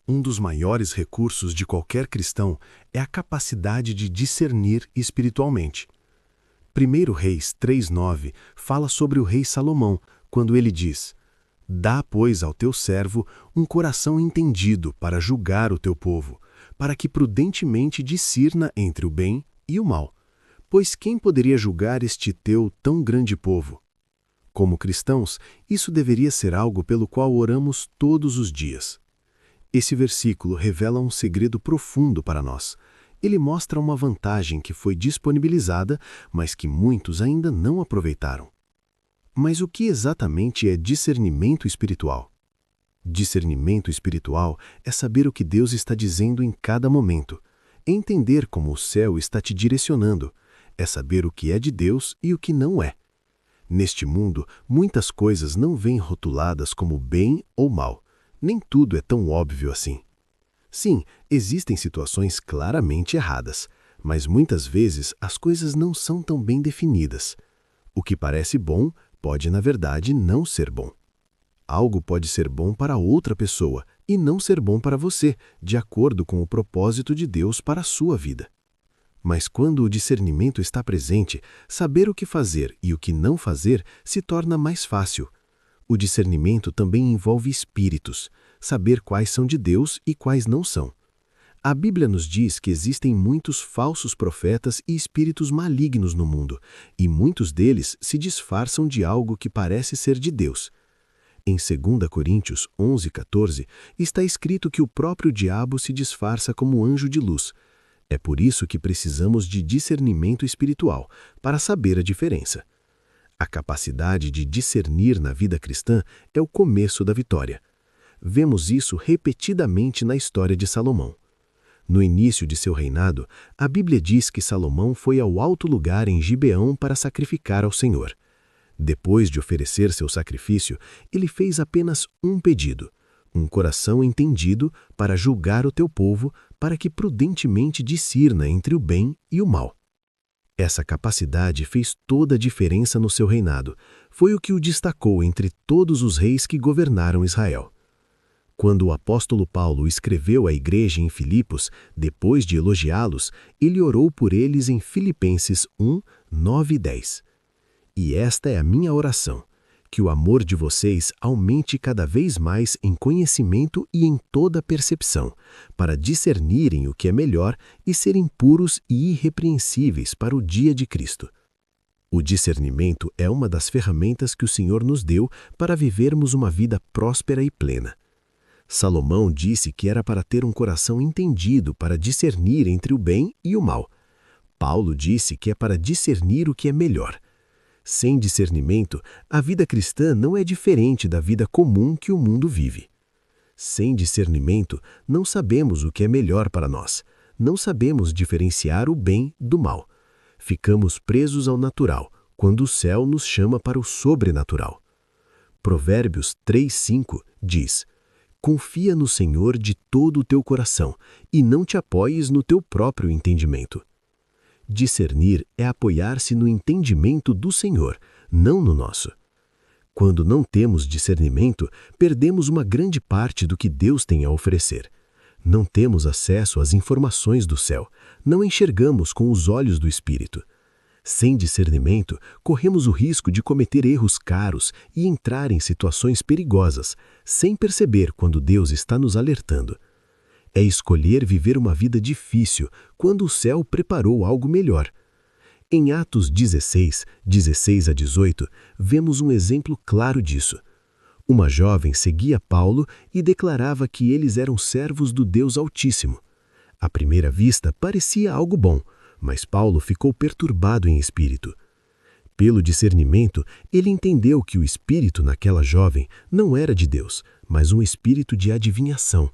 Um dos maiores recursos de qualquer cristão é a capacidade de discernir espiritualmente. 1 Reis 3:9 fala sobre o rei Salomão, quando ele diz: Dá, pois, ao teu servo um coração entendido para julgar o teu povo, para que prudentemente discirna entre o bem e o mal. Pois quem poderia julgar este teu tão grande povo? Como cristãos, isso deveria ser algo pelo qual oramos todos os dias. Esse versículo revela um segredo profundo para nós. Ele mostra uma vantagem que foi disponibilizada, mas que muitos ainda não aproveitaram. Mas o que exatamente é discernimento espiritual? Discernimento espiritual é saber o que Deus está dizendo em cada momento, é entender como o céu está te direcionando, é saber o que é de Deus e o que não é. Neste mundo, muitas coisas não vêm rotuladas como bem ou mal. Nem tudo é tão óbvio assim. Sim, existem situações claramente erradas, mas muitas vezes as coisas não são tão bem definidas. O que parece bom pode, na verdade, não ser bom. Algo pode ser bom para outra pessoa e não ser bom para você, de acordo com o propósito de Deus para a sua vida. Mas quando o discernimento está presente, saber o que fazer e o que não fazer se torna mais fácil. O discernimento também envolve espíritos, saber quais são de Deus e quais não são. A Bíblia nos diz que existem muitos falsos profetas e espíritos malignos no mundo, e muitos deles se disfarçam de algo que parece ser de Deus. Em 2 Coríntios 11:14, está escrito que o próprio diabo se disfarça como anjo de luz. É por isso que precisamos de discernimento espiritual, para saber a diferença. A capacidade de discernir na vida cristã é o começo da vitória. Vemos isso repetidamente na história de Salomão. No início de seu reinado, a Bíblia diz que Salomão foi ao alto lugar em Gibeão para sacrificar ao Senhor. Depois de oferecer seu sacrifício, ele fez apenas um pedido: um coração entendido para julgar o teu povo, para que prudentemente discirna entre o bem e o mal. Essa capacidade fez toda a diferença no seu reinado. Foi o que o destacou entre todos os reis que governaram Israel. Quando o apóstolo Paulo escreveu à igreja em Filipos, depois de elogiá-los, ele orou por eles em Filipenses 1:9 e 10. E esta é a minha oração: que o amor de vocês aumente cada vez mais em conhecimento e em toda percepção, para discernirem o que é melhor e serem puros e irrepreensíveis para o dia de Cristo. O discernimento é uma das ferramentas que o Senhor nos deu para vivermos uma vida próspera e plena. Salomão disse que era para ter um coração entendido para discernir entre o bem e o mal. Paulo disse que é para discernir o que é melhor. Sem discernimento, a vida cristã não é diferente da vida comum que o mundo vive. Sem discernimento, não sabemos o que é melhor para nós. Não sabemos diferenciar o bem do mal. Ficamos presos ao natural, quando o céu nos chama para o sobrenatural. Provérbios 3:5 diz: Confia no Senhor de todo o teu coração e não te apoies no teu próprio entendimento. Discernir é apoiar-se no entendimento do Senhor, não no nosso. Quando não temos discernimento, perdemos uma grande parte do que Deus tem a oferecer. Não temos acesso às informações do céu, não enxergamos com os olhos do Espírito. Sem discernimento, corremos o risco de cometer erros caros e entrar em situações perigosas, sem perceber quando Deus está nos alertando. É escolher viver uma vida difícil, quando o céu preparou algo melhor. Em Atos 16, 16 a 18, vemos um exemplo claro disso. Uma jovem seguia Paulo e declarava que eles eram servos do Deus Altíssimo. À primeira vista, parecia algo bom, mas Paulo ficou perturbado em espírito. Pelo discernimento, ele entendeu que o espírito naquela jovem não era de Deus, mas um espírito de adivinhação.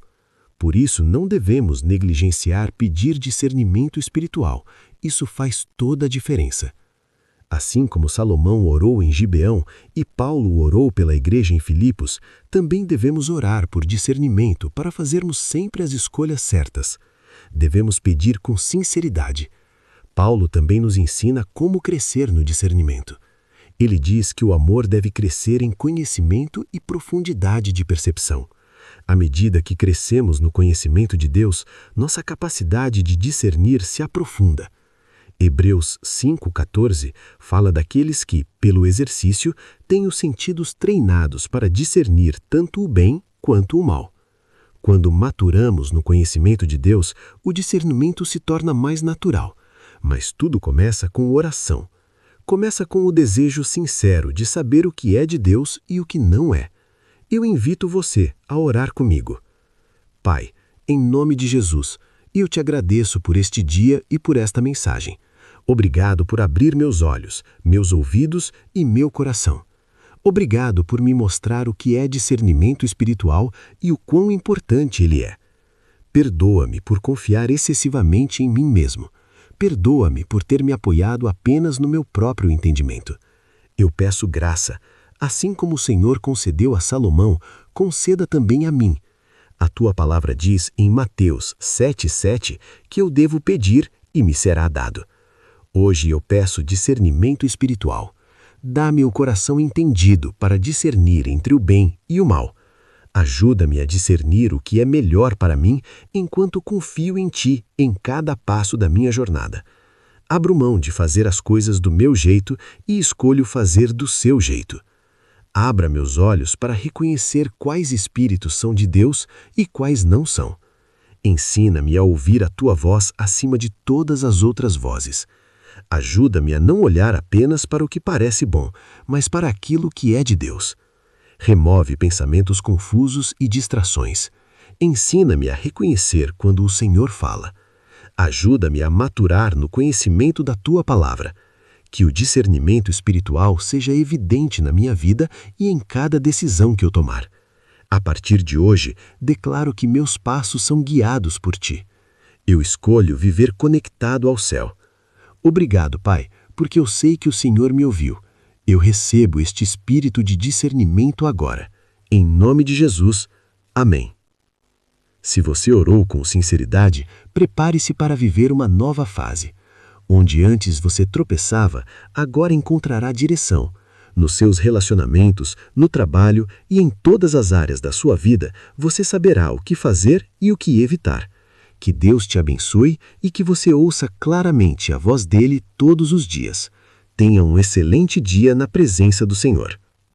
Por isso, não devemos negligenciar pedir discernimento espiritual. Isso faz toda a diferença. Assim como Salomão orou em Gibeão e Paulo orou pela igreja em Filipos, também devemos orar por discernimento para fazermos sempre as escolhas certas. Devemos pedir com sinceridade. Paulo também nos ensina como crescer no discernimento. Ele diz que o amor deve crescer em conhecimento e profundidade de percepção. À medida que crescemos no conhecimento de Deus, nossa capacidade de discernir se aprofunda. Hebreus 5,14 fala daqueles que, pelo exercício, têm os sentidos treinados para discernir tanto o bem quanto o mal. Quando maturamos no conhecimento de Deus, o discernimento se torna mais natural. Mas tudo começa com oração. Começa com o desejo sincero de saber o que é de Deus e o que não é. Eu invito você a orar comigo. Pai, em nome de Jesus, eu te agradeço por este dia e por esta mensagem. Obrigado por abrir meus olhos, meus ouvidos e meu coração. Obrigado por me mostrar o que é discernimento espiritual e o quão importante ele é. Perdoa-me por confiar excessivamente em mim mesmo. Perdoa-me por ter me apoiado apenas no meu próprio entendimento. Eu peço graça. Assim como o Senhor concedeu a Salomão, conceda também a mim. A tua palavra diz em Mateus 7,7 que eu devo pedir e me será dado. Hoje eu peço discernimento espiritual. Dá-me o coração entendido para discernir entre o bem e o mal. Ajuda-me a discernir o que é melhor para mim enquanto confio em Ti em cada passo da minha jornada. Abro mão de fazer as coisas do meu jeito e escolho fazer do seu jeito. Abra meus olhos para reconhecer quais espíritos são de Deus e quais não são. Ensina-me a ouvir a Tua voz acima de todas as outras vozes. Ajuda-me a não olhar apenas para o que parece bom, mas para aquilo que é de Deus. Remove pensamentos confusos e distrações. Ensina-me a reconhecer quando o Senhor fala. Ajuda-me a maturar no conhecimento da Tua palavra. Que o discernimento espiritual seja evidente na minha vida e em cada decisão que eu tomar. A partir de hoje, declaro que meus passos são guiados por Ti. Eu escolho viver conectado ao céu. Obrigado, Pai, porque eu sei que o Senhor me ouviu. Eu recebo este espírito de discernimento agora. Em nome de Jesus. Amém. Se você orou com sinceridade, prepare-se para viver uma nova fase. Onde antes você tropeçava, agora encontrará direção. Nos seus relacionamentos, no trabalho e em todas as áreas da sua vida, você saberá o que fazer e o que evitar. Que Deus te abençoe e que você ouça claramente a voz dele todos os dias. Tenha um excelente dia na presença do Senhor.